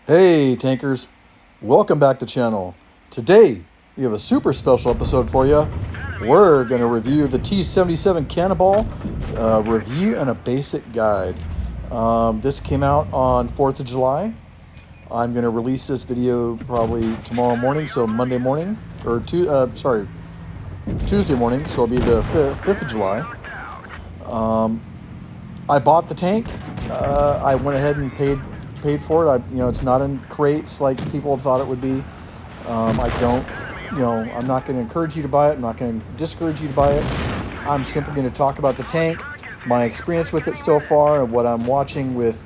Hey tankers, welcome back to the channel. Today we have a super special episode for you. We're going to review the T77 Cannonball review and a basic guide. This came out on 4th of July. I'm going to release this video probably tomorrow morning, so Monday morning, or Tuesday morning, so it'll be the 5th of July. I bought the tank. I went ahead and paid for it. It's not in crates like people thought it would be. I'm not going to encourage you to buy it. I'm not going to discourage you to buy it. I'm simply going to talk about the tank, my experience with it so far, and what I'm watching with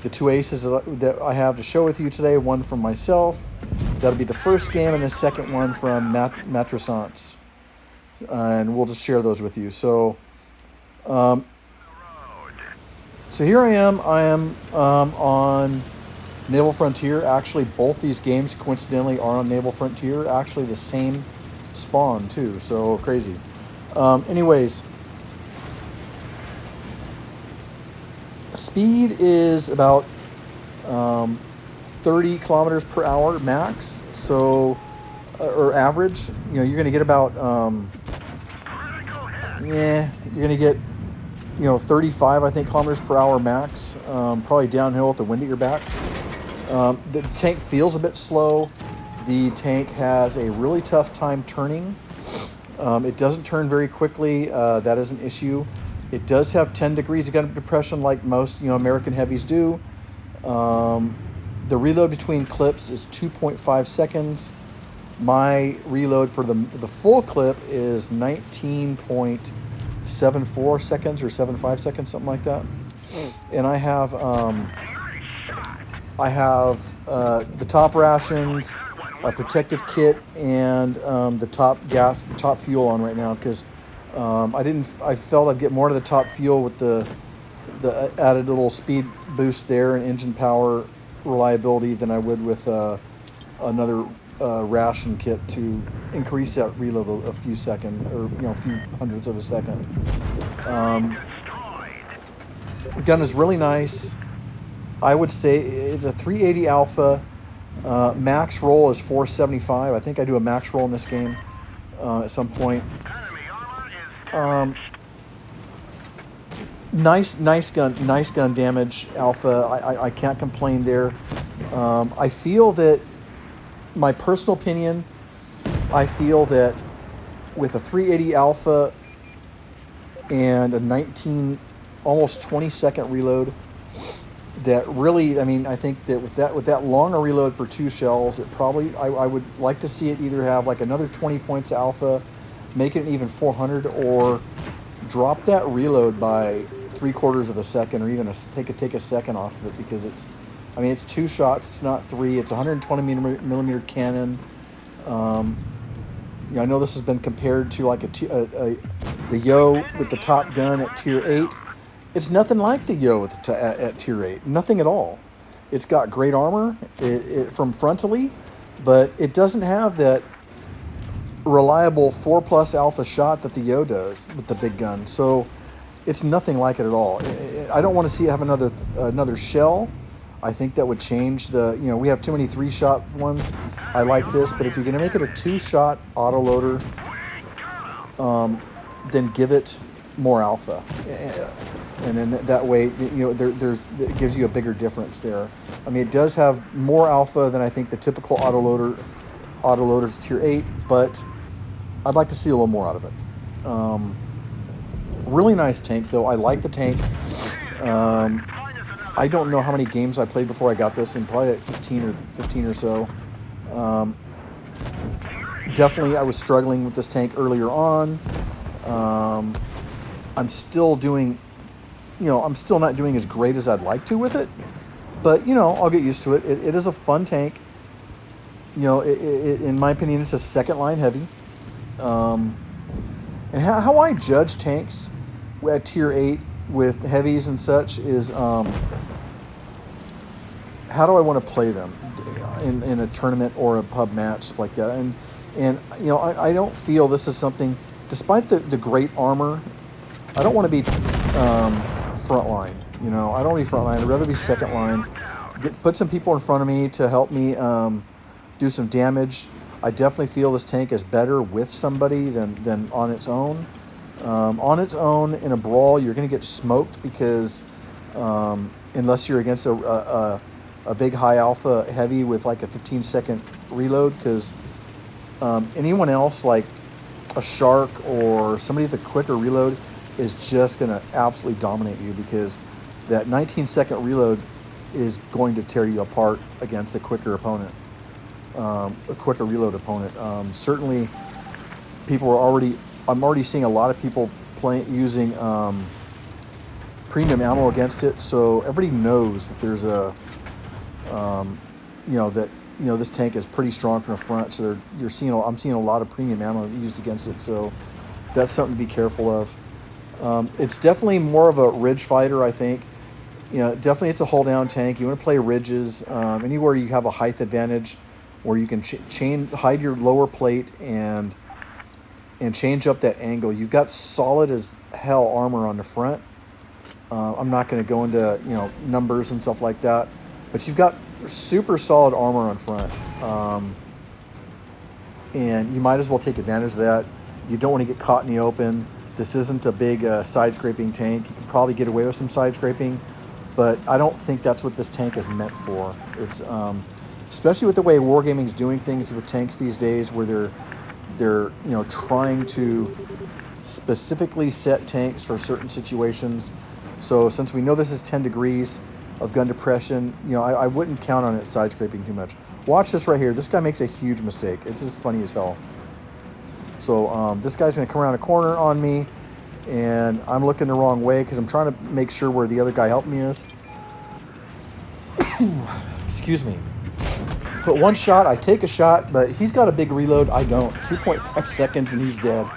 the two aces that I have to show with you today. One from myself. That'll be the first game, and the second one from Mattressance. And we'll just share those with you. So here I am. I am on Naval Frontier. Actually, both these games coincidentally are on Naval Frontier. Actually, the same spawn too. So crazy. Anyways, speed is about 30 kilometers per hour max. So or average. You're going to get about you're going to get 35, I think, kilometers per hour max, probably downhill with the wind at your back. The tank feels a bit slow. The tank has a really tough time turning. It doesn't turn very quickly. That is an issue. It does have 10 degrees of gun depression like most American heavies do. The reload between clips is 2.5 seconds. My reload for the full clip is 19.74 seconds or 75 seconds, something like that. And I have the top rations, a protective kit, and the top fuel on right now because I felt I'd get more to the top fuel with the added little speed boost there and engine power reliability than I would with another ration kit to increase that reload a few seconds, or a few hundredths of a second. The gun is really nice. I would say it's a 380 alpha. Max roll is 475. I think I do a max roll in this game at some point. Nice gun damage, alpha. I can't complain there. I feel that, my personal opinion, I feel that with a 380 alpha and a 19, almost 20-second reload, that really, I think that with that longer reload for two shells, it probably, I would like to see it either have like another 20 points of alpha, make it an even 400, or drop that reload by 3/4 of a second, or even take a second off of it, because it's two shots, it's not three. It's a 120 millimeter cannon. I know this has been compared to like the Yo with the top gun at tier 8. It's nothing like the Yo at tier 8. Nothing at all. It's got great armor from frontally, but it doesn't have that reliable 4+ alpha shot that the Yo does with the big gun. So it's nothing like it at all. I don't want to see it have another shell. I think that would change we have too many 3-shot ones. I like this, but if you're going to make it a 2-shot autoloader, then give it more alpha. And then that way, it gives you a bigger difference there. It does have more alpha than I think the typical autoloaders tier 8, but I'd like to see a little more out of it. Really nice tank, though. I like the tank. I don't know how many games I played before I got this, and probably like 15 or so. Definitely, I was struggling with this tank earlier on. I'm still not doing as great as I'd like to with it, but I'll get used to it. It is a fun tank. In my opinion, it's a second line heavy. And how I judge tanks at tier 8 with heavies and such is, how do I want to play them in a tournament or a pub match, stuff like that. And I don't feel this is something, despite the great armor, I don't want to be front line. I don't want to be front line. I'd rather be second line. put some people in front of me to help me do some damage. I definitely feel this tank is better with somebody than on its own. On its own in a brawl, you're going to get smoked because unless you're against a big high alpha heavy with like a 15-second reload, because anyone else like a shark or somebody with a quicker reload is just going to absolutely dominate you, because that 19-second reload is going to tear you apart against a quicker opponent, a quicker reload opponent. Certainly, I'm already seeing a lot of people using premium ammo against it. So everybody knows that there's this tank is pretty strong from the front. So I'm seeing a lot of premium ammo used against it. So that's something to be careful of. It's definitely more of a ridge fighter, I think. Definitely it's a hold down tank. You want to play ridges anywhere you have a height advantage, where you can hide your lower plate and change up that angle. You've got solid as hell armor on the front. I'm not going to go into numbers and stuff like that, but you've got super solid armor on front, and you might as well take advantage of that. You don't want to get caught in the open. This isn't a big side scraping tank. You can probably get away with some side scraping, but I don't think that's what this tank is meant for. It's especially with the way Wargaming's doing things with tanks these days, where they're trying to specifically set tanks for certain situations. So since we know this is 10 degrees of gun depression, I wouldn't count on it side scraping too much. Watch this right here. This guy makes a huge mistake. It's just funny as hell. So this guy's going to come around a corner on me, and I'm looking the wrong way because I'm trying to make sure where the other guy helping me is. Excuse me. Put one shot, I take a shot, but he's got a big reload. I don't. 2.5 seconds and he's dead.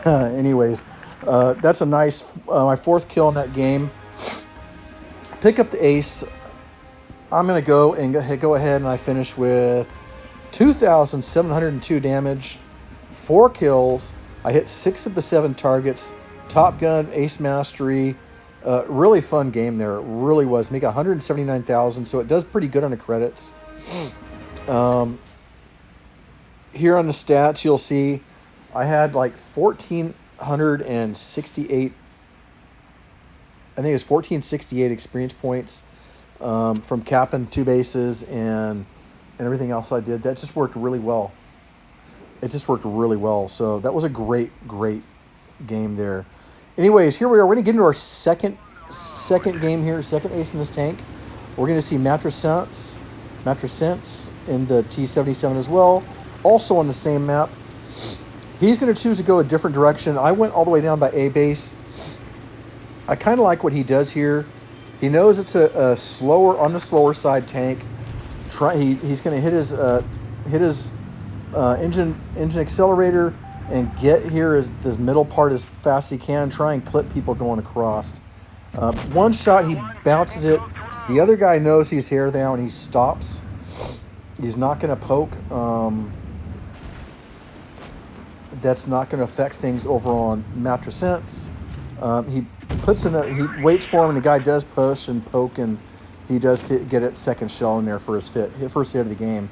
Anyways, that's a nice, my fourth kill in that game. Pick up the ace. I'm going to go ahead and I finish with 2,702 damage, 4 kills. I hit 6 of the 7 targets. Top Gun, Ace Mastery. Really fun game there. It really was. Make 179,000, so it does pretty good on the credits. Here on the stats, you'll see I had like 1,468. I think it was 1,468 experience points from capping 2 bases and everything else I did. That just worked really well. It just worked really well. So that was a great game there. Anyways, here we are. We're going to get into our second game here, second ace in this tank. We're going to see Matresense in the T77 as well, also on the same map. He's going to choose to go a different direction. I went all the way down by A base. I kind of like what he does here. He knows it's a slower, on the slower side tank. He's going to hit his engine accelerator and get here this middle part as fast as he can. Try and clip people going across. One shot, he bounces it. The other guy knows he's here now and he stops. He's not going to poke. That's not going to affect things over on Matresense. He waits for him, and the guy does push and poke, and he does get it second shell in there for his first hit of the game.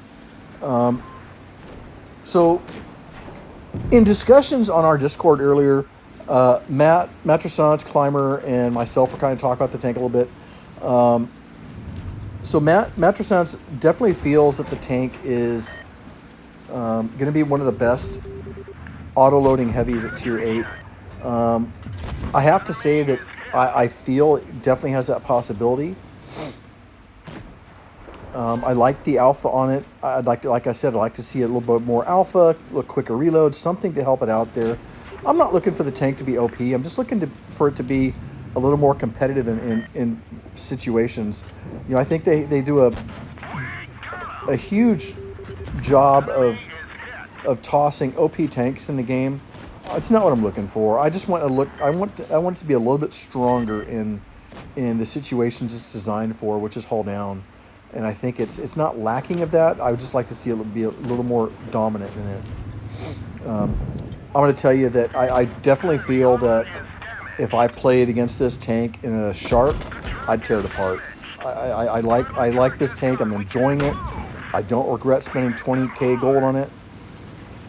So, in discussions on our Discord earlier, Matresense, Climber, and myself were kind of talking about the tank a little bit. So Matresense definitely feels that the tank is going to be one of the best auto-loading heavies at Tier 8. I have to say that I feel it definitely has that possibility. I like the alpha on it. Like I said, I'd like to see a little bit more alpha, a little quicker reload, something to help it out there. I'm not looking for the tank to be OP. I'm just looking for it to be a little more competitive in situations. I think they do a huge job of tossing OP tanks in the game. It's not what I'm looking for. I just want I want it to be a little bit stronger in the situations it's designed for, which is hull down. And I think it's not lacking of that. I would just like to see it be a little more dominant in it. I'm going to tell you that I definitely feel that if I played against this tank in a shark, I'd tear it apart. I like this tank. I'm enjoying it. I don't regret spending 20K gold on it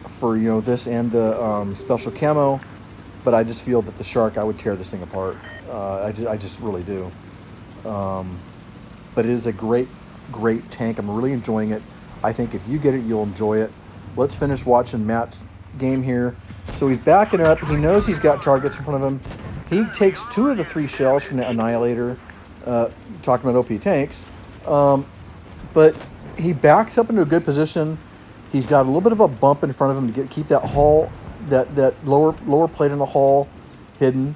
for, you know, this and the special camo, but I just feel that the Shark, I would tear this thing apart. I just really do. But it is a great tank. I'm really enjoying it. I think if you get it, you'll enjoy it. Let's finish watching Matt's game here. So he's backing up. He knows he's got targets in front of him. He takes 2 of the 3 shells from the Annihilator. Talking about OP tanks. But he backs up into a good position. He's got a little bit of a bump in front of him to keep that hull, that lower plate in the hull hidden,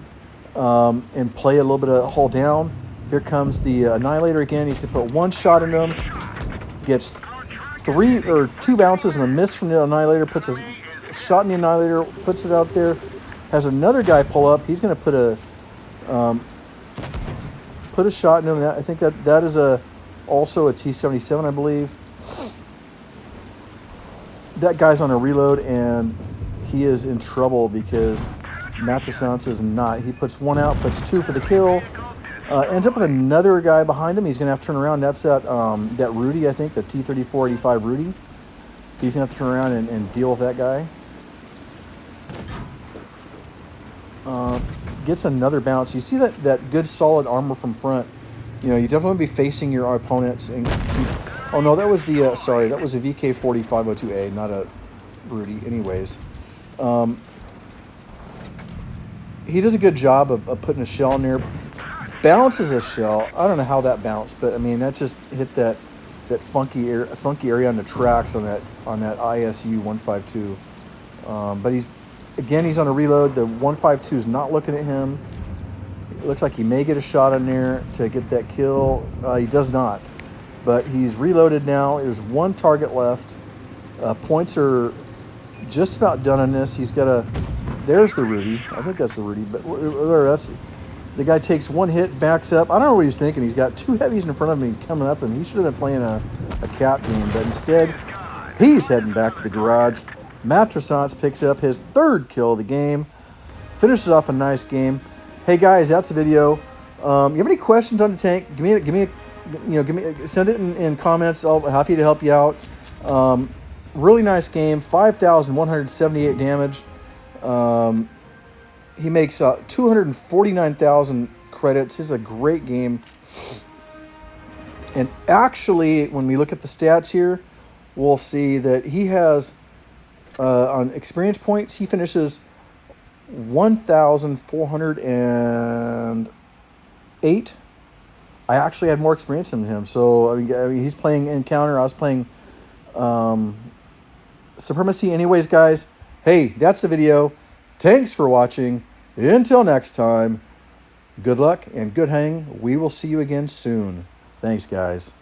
and play a little bit of hull down. Here comes the Annihilator again. He's going to put 1 shot into him. Gets 2 bounces and a miss from the Annihilator. Puts a shot in the Annihilator. Puts it out there. Has another guy pull up. He's going to put a shot in him. I think that is also a T77, I believe. That guy's on a reload, and he is in trouble because Matrasance is not. He puts 1 out, puts 2 for the kill. Ends up with another guy behind him. He's going to have to turn around. That's that Rudy, I think, the T3485 Rudy. He's going to have to turn around and deal with that guy. Gets another bounce. You see that good solid armor from front. You know, you definitely want to be facing your opponents and keep... Oh, no, that was the... sorry, that was a VK4502A, not a Rudy. Anyways. He does a good job of putting a shell in there. Bounces a shell. I don't know how that bounced, but, I mean, that just hit that funky area on the tracks on that ISU 152. But he's on a reload. The 152 is not looking at him. It looks like he may get a shot in there to get that kill. He does not. But he's reloaded now. There's 1 target left. Points are just about done on this. He's got a... There's the Rudy. I think that's the Rudy. But that's... The guy takes 1 hit, backs up. I don't know what he's thinking. He's got 2 heavies in front of him. He's coming up, and he should have been playing a cap game. But instead, he's heading back to the garage. Matrasance picks up his 3rd kill of the game. Finishes off a nice game. Hey guys, that's the video. You have any questions on the tank? Send it in comments. I'll be happy to help you out. Really nice game. 5,178 damage. He makes 249,000 credits. This is a great game. And actually, when we look at the stats here, we'll see that he has, on experience points, he finishes 1,408. I actually had more experience than him. So, I mean, he's playing Encounter. I was playing Supremacy. Anyways, guys, hey, that's the video. Thanks for watching. Until next time, good luck and good hang. We will see you again soon. Thanks, guys.